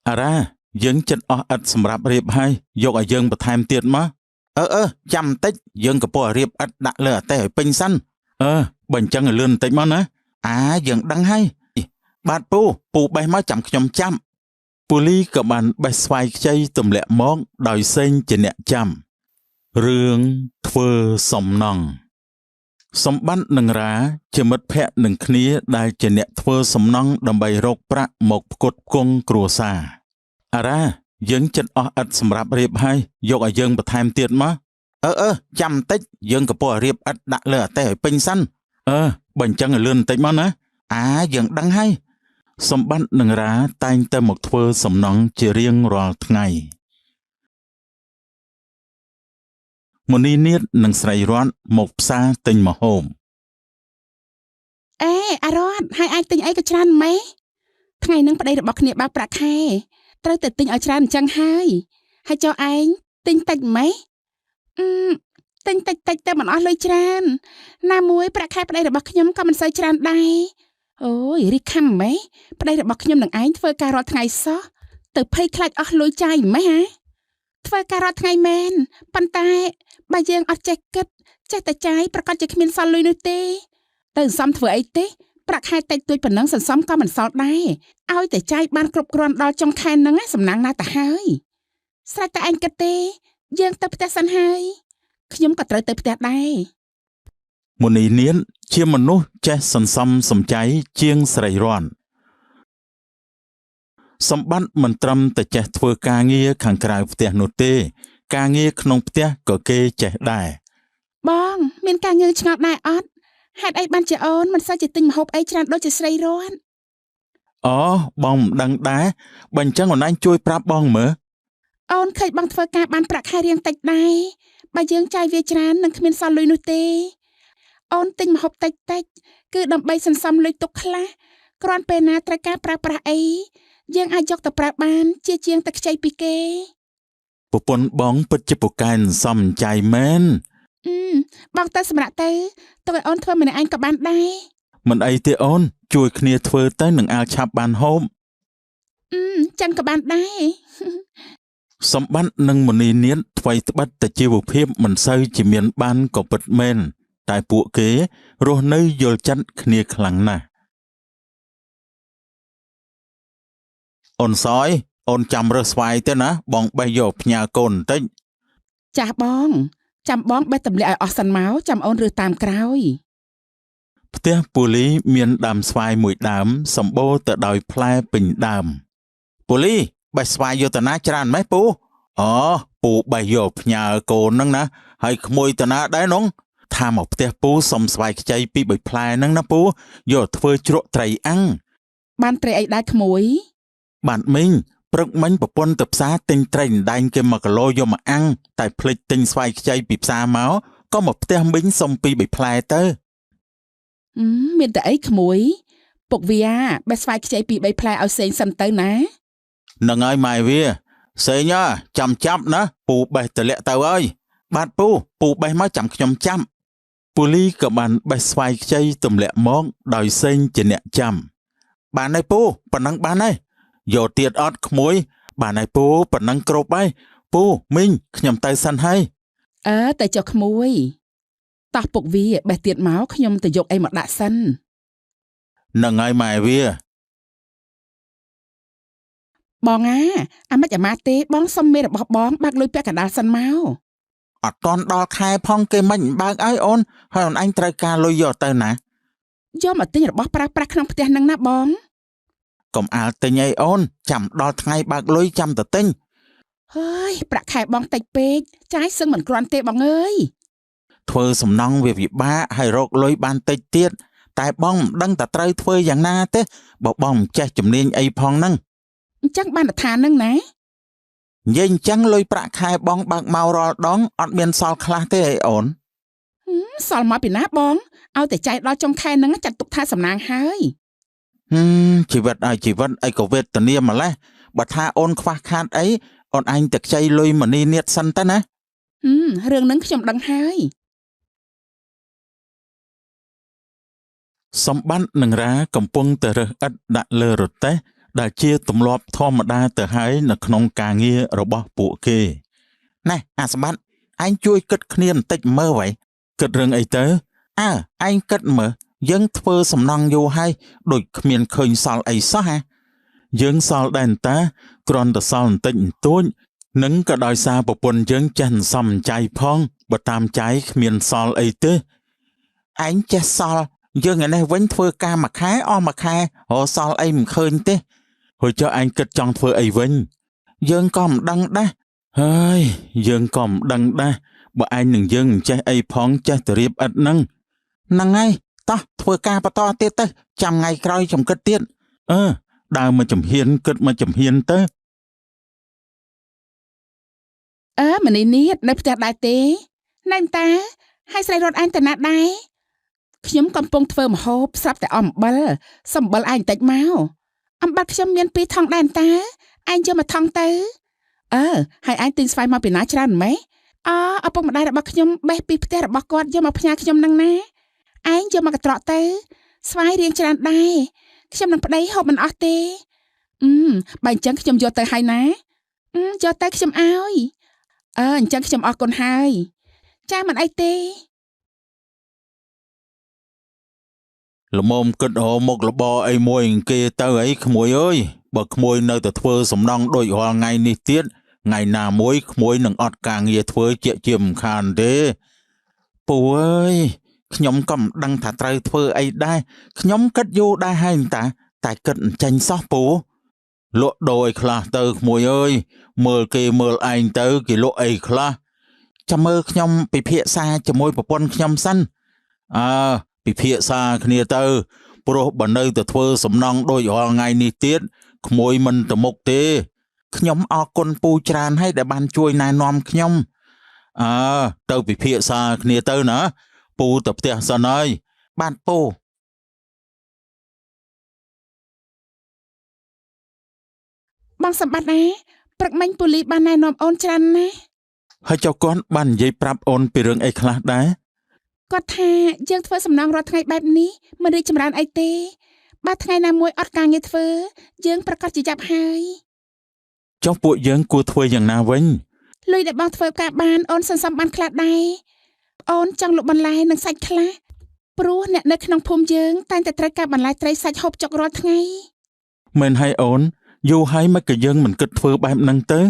អារ៉ាយើងចិត្តអស់ឥតសម្រាប់រៀបហើយយកឲ្យយើងបន្ថែមទៀតមកចាំបន្តិចយើងក៏ពោះរៀបឥតដាក់លើអតេឲ្យពេញសិនបើអញ្ចឹងឲ្យលឿនបន្តិចមកណាយើងដឹងហើយបាទពូបេះមកចាំខ្ញុំចាំពូលីក៏បានបេះស្វាយខ្ចីទម្លាក់មកដោយសេងជាអ្នកចាំរឿងធ្វើសំណង់សម្បត្តិនឹងរាជាមិត្តភក្តិនឹងគ្នាដែលជាអ្នកធ្វើសំណង់ដើម្បីរកប្រាក់មកផ្គត់ផ្គង់គ្រួសារអារ៉ាយើងចិត្តអស់ឥតសម្រាប់រៀបហើយយកឲ្យយើងបន្ថែមទៀតមកចាំបន្តិចយើងក៏ពោះរៀបឥតដាក់លើអតេឲ្យពេញសិនបើអញ្ចឹងឲ្យលឿនបន្តិចមកណាយើងដឹងហើយសម្បត្តិនឹងរាតែងតែមកធ្វើសំណង់ជារៀងរាល់ថ្ងៃមុនីនាថនិងស្រីរ័ត្នមកផ្សារទិញម្ហូបអារ័ត្នហើយអាចទិញអីក៏ច្រើនម៉េចថ្ងៃនឹងប្តីរបស់គ្នាបើកប្រាក់ខែត្រូវតែទិញឲ្យច្រើនអញ្ចឹងហើយចុះឯងទិញតិចម៉េចទិញតិចទៅមិនអស់លុយច្រើនណាមួយប្រាក់ខែប្តីរបស់ខ្ញុំក៏មិនសូវច្រើនដែរអូយរីខំម៉េចប្តីរបស់ខ្ញុំនឹងឯងធ្វើការរាល់ថ្ងៃសោះទៅភ័យខ្លាចអស់លុយចាយម៉េចធ្វើការរាល់ថ្ងៃមែនប៉ុន្តែបើយើងអត់ចេះគិតចេះតែចាយប្រកាសជាគ្មានសល់លុយនោះទេទៅសន្សំធ្វើអីទេប្រាក់ខែតិចតួចប៉ុណ្ណឹងសន្សំក៏មិនសល់ដែរឲ្យតែចាយបានគ្រប់គ្រាន់ដល់ចុងខែហ្នឹងសំណាងណាស់ទៅហើយស្រេចតែឯងគិតទេយើងទៅផ្ទះសិនហើយខ្ញុំក៏ត្រូវទៅផ្ទះដែរមុនីនាថជាមនុស្សចេះសន្សំសំចៃជាងស្រីរ័ត្នសម្បត្តិមិនត្រឹមតែចេះធ្វើការងារខាងក្រៅផ្ទះនោះទេការងារក្នុងផ្ទះក៏គេចេះដែរបងមានការងារឆ្ងល់ដែរអត់ហេតុអីបានជាអូនមិនសូវជាទិញម្ហូបអីច្រើនដូចជាស្រីរ័ត្នបងមិនដឹងដែរបើអញ្ចឹងអូនឯងជួយប្រាប់បងមើលអូនឃើញបងធ្វើការបានប្រាក់ខែរៀងតិចដែរបើយើងចាយវាច្រើននឹងគ្មានសល់លុយនោះទេអូនទិញម្ហូបតិចគឺដើម្បីសន្សំលុយទុកខ្លះគ្រាន់ពេលណាត្រូវការប្រើប្រាស់អីយើងអាចយកទៅប្រើបានជាជាងតែខ្ចីពីគេប្រពន្ធបងពិតជាពូកែសំចៃមែនបងទៅសម្រាប់ទៅឲ្យអូនធ្វើម្នាក់ឯងក៏បានដែរមិនអីទេអូនជួយគ្នាធ្វើទៅនឹងអាចឆាប់បានហូបចឹងក៏បានដែរសម្បត្តិនឹងមុនីនាថថ្មីត្បិតតែជីវភាពមិនសូវជាមានបានក៏ពិតមែនតែពួកគេរស់នៅយល់ចិត្តគ្នាខ្លាំងណាស់អូនសយអូនចាំរើសស្វាយទៅណាបងបេះយកផ្ញើកូនបន្តិចចាស់បងចាំបងបេះទម្លាក់ឲ្យអស់សិនមកចាំអូនរើសតាមក្រោយផ្ទះពូលីមានដើមស្វាយមួយដើមសម្បូរទៅដោយផ្លែពេញដើមពូលីបេះស្វាយយកទៅណាច្រើនម៉េចពូពូបេះយកផ្ញើកូនហ្នឹងណាហើយក្មួយទៅណាដែរនងថាមកផ្ទះពូសុំស្វាយខ្ចីពី3ផ្លែហ្នឹងណាពូយកធ្វើជ្រក់ត្រីអាំងបានត្រីអីដែរក្មួយបាទមីងព្រឹកមិញប្រពន្ធទៅផ្សារទិញត្រីដណ្ដែងគេ1គីឡូយកមកអាំងតែភ្លេចទិញស្វាយខ្ចីពីផ្សារមកក៏មកផ្ទះមីងសុំពី3ផ្លែទៅមានតែអីក្មួយពុកវាបេះស្វាយខ្ចីពី3ផ្លែឲ្យសេងសិនទៅណានឹងហើយម៉ែវាសេងចាំចាប់ណាពូបេះតលាក់ទៅហើយបាទពូបេះមកចាំខ្ញុំចាំពូលីក៏បានបេះស្វាយខ្ចីទម្លាក់មកដោយសេងជាអ្នកចាំបានហើយពូប៉ុណ្ណឹងបានហើយយកទៀតអត់ក្មួយបានហើយពូប៉ុណ្ណឹងគ្រប់ហើយពូមីងខ្ញុំទៅសិនហើយតែចុះក្មួយតោះពុកវាបេះទៀតមកខ្ញុំទៅយកអីមកដាក់សិននឹងហើយម៉ែវាបងអាមិនអាម៉ាទេបងសុំមេរបស់បងបើកលុយពាក់កណ្ដាលសិនមកអត់តន់ដល់ខែផងគេមិនបើកឲ្យអូនហើយអូនអញត្រូវការលុយយកទៅណាយកមកទិញរបស់ប្រើប្រាស់ក្នុងផ្ទះនឹងណាបងកុំអាលទិញអីអូនចាំដល់ថ្ងៃបើកលុយចាំទៅទិញហើយប្រាក់ខែបងតិចពេកចាយសឹងមិនគ្រាន់ទេបងអើយធ្វើសំណង់វាពិបាកហើយរកលុយបានតិចទៀតតែបងមិនដឹងតែត្រូវធ្វើយ៉ាងណាទេបើបងមិនចេះជំនាញអីផងហ្នឹងអញ្ចឹងបានថានឹងណានិយាយអញ្ចឹងលុយប្រាក់ខែបងបើកមករាល់ដងអត់មានសល់ខ្លះទេអីអូនសល់មកពីណាបងឲ្យតែចាយដល់ចុងខែហ្នឹងចាត់ទុកថាសំណាងហើយជីវិតឲ្យជីវិតអីក៏វេទនាម្លេះបើថាអូនខ្វះខាតអីអូនអញតែខ្ចីលុយមនីនាថសិនទៅណារឿងហ្នឹងខ្ញុំដឹងហើយសម្បត្តិនឹងរាកំពុងតែរើសឥដ្ឋដាក់លើរទេះ ដែលជាទម្លាប់ធម្មតាទៅហើយនៅក្នុងការងាររបស់ពួកគេណែអាសម្បត្តិឯងជួយគិតគ្នាបន្តិចមើលໄວគិតរឿងអីទៅឯងគិតមើលយើងធ្វើសំណង់យូរហើយដូចគ្មានឃើញសល់អីសោះយើងសល់ដែរតាគ្រាន់តែសល់បន្តិចបន្តួចនឹងក៏ដោយសារប្រពន្ធយើងចេះសំចៃផងបើតាមចៃគ្មានសល់អីទេឯងចេះសល់យើងឯនេះវិញធ្វើការមួយខែអស់មួយខែរសល់អីមិនឃើញទេហើយចុះឯងគិតចង់ធ្វើអីវិញយើងក៏មិនដឹងដែរហើយយើងក៏មិនដឹងដែរបើឯងនឹងយើងមិនចេះអីផងចេះតែរៀបឥតហ្នឹងហើយតោះធ្វើការបន្តទៀតទៅចាំថ្ងៃក្រោយចំគិតទៀតដើរមកចំហៀនគិតមកចំហៀនទៅម្នេះនេះនៅផ្ទះដែរទេណែតាហើយស្រីរត់អញទៅណាដែរខ្ញុំកំពុងធ្វើម្ហូបស្រាប់តែអំបិលសម្បិលអញបន្តិចមកអំបិលខ្ញុំមាន2ថង់ដែរតាអញយកមកថង់ទៅហើយអញទិញស្វាយមកពីណាច្រើនម៉េចឪពុកម្ដាយរបស់ខ្ញុំបេះពីផ្ទះរបស់គាត់យកមកផ្ញើខ្ញុំនឹងណាឯងយកមកកត្រកទៅស្វាយរៀងច្រើនដែរខ្ញុំនឹងប្តីហូបមិនអស់ទេបើអញ្ចឹងខ្ញុំយកទៅហើយណាយកទៅខ្ញុំឲ្យអញ្ចឹងខ្ញុំអរគុណហើយចាមិនអីទេល្មមគិតរមុខរបរអីមួយគេទៅអីក្មួយអើយបើក្មួយនៅតែធ្វើសំណង់ដូចរាល់ថ្ងៃនេះទៀតថ្ងៃណាមួយក្មួយនឹងអត់ការងារធ្វើជាមិនខានទេពូអើយខ្ញុំក៏មិនដឹងថាត្រូវធ្វើអីដែរខ្ញុំគិតយូរដែរហើយតែគិតអញ្ចេញសោះពូលក់ដូរឲ្យខ្លះទៅក្មួយអើយមើលគេមើលឯងទៅគេលក់អីខ្លះចាំមើលខ្ញុំពិភាក្សាជាមួយប្រពន្ធខ្ញុំសិនពិភាក្សាគ្នាទៅព្រោះបើនៅតែធ្វើសំណង់ដូចរាល់ថ្ងៃនេះទៀតក្មួយមិនទៅមុខទេខ្ញុំអរគុណពូច្រើនហើយដែលបានជួយណែនាំខ្ញុំទៅពិភាក្សាគ្នាទៅណាពូទៅផ្ទះសិនហើយបាទពូបងសម្បត្តិព្រឹកមិញពូលីបានណែនាំអូនច្រើនណាស់ហើយចុះគាត់បាននិយាយប្រាប់អូនពីរឿងអីខ្លះដែរគាត់ថាយើងធ្វើសំណងរាល់ថ្ងៃបែបនេះមិនរីកចម្រើនអីទេបើថ្ងៃណាមួយអត់ការងារធ្វើយើងប្រកាសជាចាប់ហើយចុះពួកយើងគួរធ្វើយ៉ាងណាវិញលុយដែលបងធ្វើការបានអូនសន្សំបានខ្លះដែរអូនចង់លក់បន្លែនិងសាច់ខ្លះព្រោះអ្នកនៅក្នុងភូមិយើងតែងតែត្រូវការបន្លែត្រីសាច់ហូបចុករាល់ថ្ងៃមែនហើយអូនយូរហើយមកក៏យើងមិនគិតធ្វើបែបហ្នឹងទៅ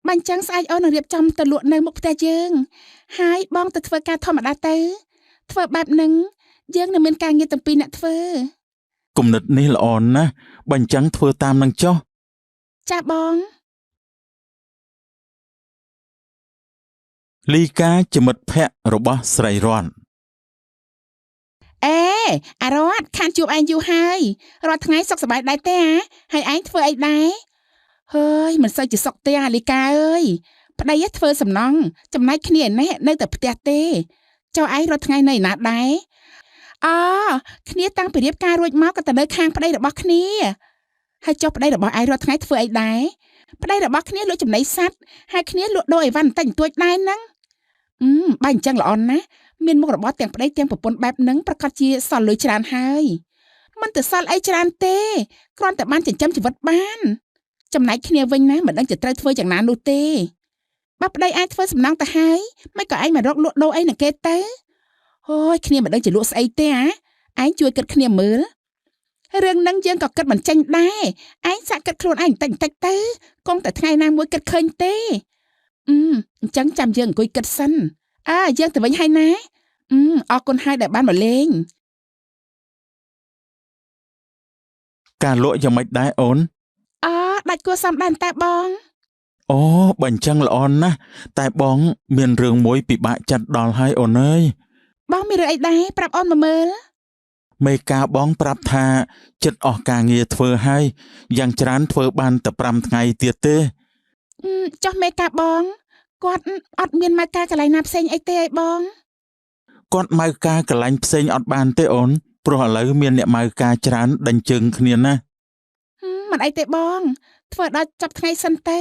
បាញ់ចឹងស្អែកអូននឹងរៀបចំទៅលក់នៅមុខផ្ទះយើងហើយបងទៅធ្វើការធម្មតាទៅធ្វើបែបហ្នឹងយើងនឹងមានការងារទាំងពីរអ្នកធ្វើគំនិតនេះល្អណាស់បើអញ្ចឹងធ្វើតាមនឹងចុះចាបងលីកាជាមិត្តភក្តិរបស់ស្រីរ័ន្ទអារ័ត្នខានជួបឯងយូរហើយរាល់ថ្ងៃសុខសប្បាយដែរទេហើយឯងធ្វើអីដែរហើយមិនសូវជាសុខទេអាលីកាអើយប្តីធ្វើសំណង់ចំណែកគ្នាឯនេះនៅតែផ្ទះទេចុះឯងរាល់ថ្ងៃនៅណាដែរគ្នាតាំងពីរៀបការរួចមកក៏ទៅនៅខាងប្តីរបស់គ្នាហើយចុះប្តីរបស់ឯងរាល់ថ្ងៃធ្វើអីដែរប្តីរបស់គ្នាលក់ចំណីសត្វហើយគ្នាលក់ដូរអីវ៉ាន់បន្តិចបន្តួចដែរហ្នឹងបើអញ្ចឹងល្អណាស់មានមុខរបរទាំងប្តីទាំងប្រពន្ធបែបហ្នឹងប្រកាសជាសល់លុយច្រើនហើយមិនទៅសល់អីច្រើនទេគ្រាន់តែបានចិញ្ចឹមជីវិតបានចំណែកគ្នាវិញណាមិនដឹងจะត្រូវធ្វើយ៉ាងណានោះទេបើប្តីអាចធ្វើសំណងទៅហើយមិនក៏ឯងមករកលក់ដូរអីនឹងគេទៅអូយគ្នាមិនដឹងจะលក់ស្អីទេឯងជួយគិតគ្នាមើលរឿងហ្នឹងយើងក៏គិតមិនចេញដែរឯងសាក់គិតខ្លួនឯងបន្តិចទៅគង់តែថ្ងៃណាមួយគិតឃើញទេអញ្ចឹងចាំយើងអង្គុយគិតសិនយើងទៅវិញហើយណាអរគុណហើយដែលបានមកលេងការលក់យ៉ាងម៉េចដែរអូនដាច់គួរសមដែរតែបងបើអញ្ចឹងល្អណាស់តែបងមានរឿងមួយពិបាកចិត្តដល់ហើយអូនអើយបងមានរឿងអីដែរប្រាប់អូនមកមើលមេការបងប្រាប់ថាចិត្តអស់ការងារធ្វើហើយយ៉ាងច្រើនធ្វើបានតែ5ថ្ងៃទៀតទេចុះមេការបងគាត់អត់មានមកការកន្លែងណាផ្សេងអីទេឯបងគាត់មកការកន្លែងផ្សេងអត់បានទេអូនព្រោះឥឡូវមានអ្នកមកការច្រើនដេញជើងគ្នាណាមិនអីទេបងធ្វើដល់ចាប់ថ្ងៃសិនទៅ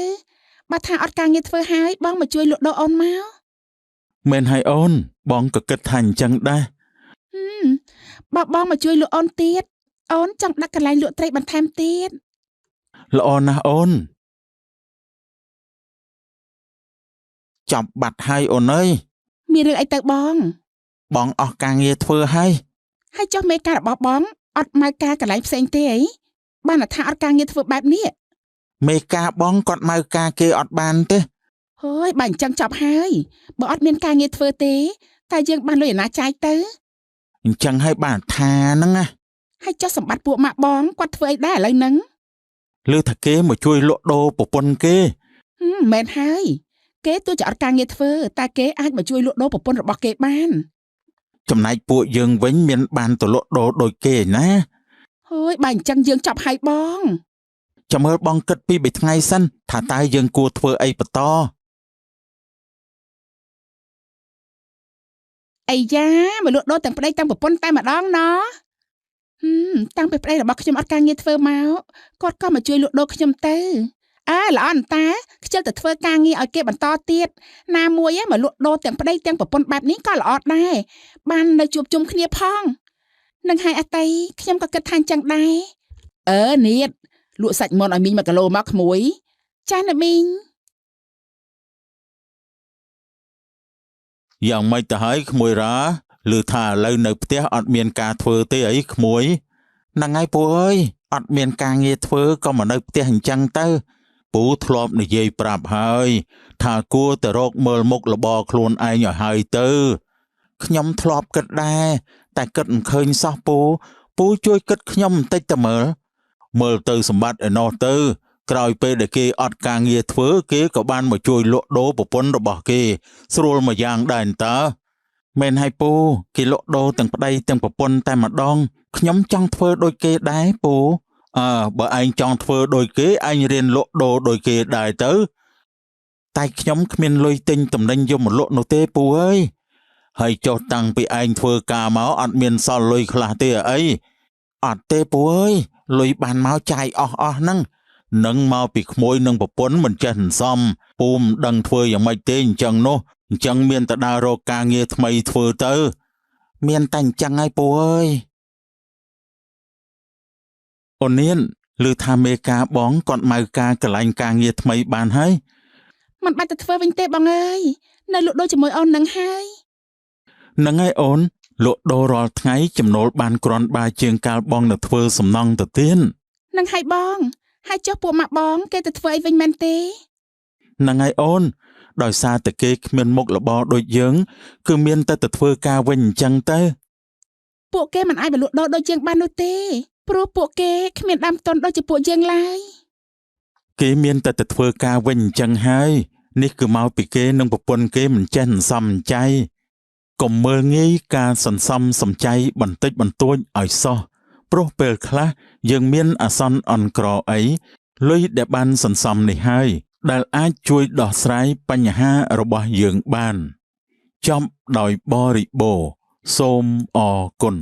បើថាអត់ការងារធ្វើហើយបងមកជួយលក់ដូរអូនមកមែនហើយអូនបងក៏គិតថាអញ្ចឹងដែរបើបងមកជួយលក់អូនទៀតអូនចង់ដាក់កន្លែងលក់ត្រីបន្ថែមទៀត ល្អណាស់អូនចាប់បាត់ហើយអូនអើយ មានរឿងអីទៅបង បងអស់ការងារធ្វើហើយ ហើយចុះមេការរបស់បងអត់មកការកន្លែងផ្សេងទេអីបានថាអត់ការងារធ្វើបែបនេះ មេការបងគាត់មកការគេអត់បានទេ ហើយបើអញ្ចឹងចប់ហើយបើអត់មានការងារធ្វើទេតែយើងបានលុយឯណាចាយទៅ អញ្ចឹងហើយបានថាហ្នឹងណា ហើយចុះសម្បត្តិពួកម៉ាក់បងគាត់ធ្វើអីដែរឥឡូវហ្នឹង ឮថាគេមកជួយលក់ដូរប្រពន្ធគេ មែនហើយគេទោះជាអត់ការងារធ្វើតែគេអាចមកជួយលក់ដូរប្រពន្ធរបស់គេបាន ចំណែកពួកយើងវិញមានបានទៅលក់ដូរដូចគេឯណា ហើយបើអញ្ចឹងយើងចប់ហើយបង ចាំមើលបងគិតពី3ថ្ងៃសិនថាតើយើងគួរធ្វើអីបន្ត អីយ៉ាមកលក់ដូរទាំងប្តីទាំងប្រពន្ធតែម្ដងណោះតាំងពីប្តីរបស់ខ្ញុំអត់ការងារធ្វើមកគាត់ក៏មកជួយលក់ដូរខ្ញុំទៅល្អអន្តាខ្ជិលទៅធ្វើការងារឲ្យគេបន្តទៀតណាមួយមកលក់ដូរទាំងប្តីទាំងប្រពន្ធបែបនេះក៏ល្អដែរបាននៅជួបជុំគ្នាផងនឹងហើយអតីខ្ញុំក៏គិតថាអញ្ចឹងដែរនេះលក់សាច់មាន់ឲ្យមីង1គីឡូមកក្មួយចាស់ណាមីង យ៉ាងម៉េចទៅហើយក្មួយរ៉ាឮថាឥឡូវនៅផ្ទះអត់មានការធ្វើទេអីក្មួយហ្នឹងហើយពូអើយអត់មានការងារធ្វើក៏មកនៅផ្ទះអញ្ចឹងទៅពូធ្លាប់និយាយប្រាប់ហើយថាគួរតែរកមើលមុខរបរខ្លួនឯងឲ្យហើយទៅខ្ញុំធ្លាប់គិតដែរតែគិតមិនឃើញសោះពូជួយគិតខ្ញុំបន្តិចទៅមើលទៅសម្បត្តិឯណោះទៅក្រោយពេលដែលគេអត់ការងារធ្វើគេក៏បានមកជួយលក់ដូរប្រពន្ធរបស់គេស្រួលមួយយ៉ាងដែរតើមែនហើយពូគេលក់ដូរទាំងប្តីទាំងប្រពន្ធតែម្ដងខ្ញុំចង់ធ្វើដូចគេដែរពូបើឯងចង់ធ្វើដូចគេឯងរៀនលក់ដូរដូចគេដែរទៅតែខ្ញុំគ្មានលុយទិញតំណែងយកមកលក់នោះទេពូអើយហើយចុះតាំងពីឯងធ្វើការមកអត់មានសល់លុយខ្លះទេអីអត់ទេពូអើយលុយបានមកចាយអស់ហ្នឹងនឹងមកពីក្មួយនឹងប្រពន្ធមិនចេះសន្សំពូមិនដឹងធ្វើយ៉ាងម៉េចទេអញ្ចឹងនោះអញ្ចឹងមានតែដើររកការងារថ្មីធ្វើទៅមានតែអញ្ចឹងហើយពូអើយអូននាងឮថាមេការបងគាត់មកការកន្លែងការងារថ្មីបានហើយមិនបាច់ទៅធ្វើវិញទេបងអើយនៅលក់ដូរជាមួយអូននឹងហើយហ្នឹងហើយអូនលក់ដូររាល់ថ្ងៃចំណូលបានគ្រាន់បើជាងកាលបងនៅធ្វើសំណង់ទៅទៀតនឹងហើយបងហើយចុះពួកម៉ាក់បងគេទៅធ្វើអីវិញមែនទេហ្នឹងហើយអូនដោយសារតែគេគ្មានមុខរបរដូចយើងគឺមានតែទៅធ្វើការវិញអញ្ចឹងទៅពួកគេមិនអាចបលក់ដូរដូចយើងបាននោះទេព្រោះពួកគេគ្មានដើមទុនដូចជាពួកយើងឡើយគេមានតែទៅធ្វើការវិញអញ្ចឹងហើយនេះគឺមកពីគេនឹងប្រពន្ធគេមិនចេះសន្សំចៃកុំមើលងាយការសន្សំសំចៃបន្តិចបន្តួចឲ្យសោះព្រោះពេលខ្លះយើងមានអាសន្នអន់ក្រអីលុយដែលបានសន្សំនេះហើយដែលអាចជួយដោះស្រាយបញ្ហារបស់យើងបានចប់ដោយបរិបូរណ៍សូមអរគុណ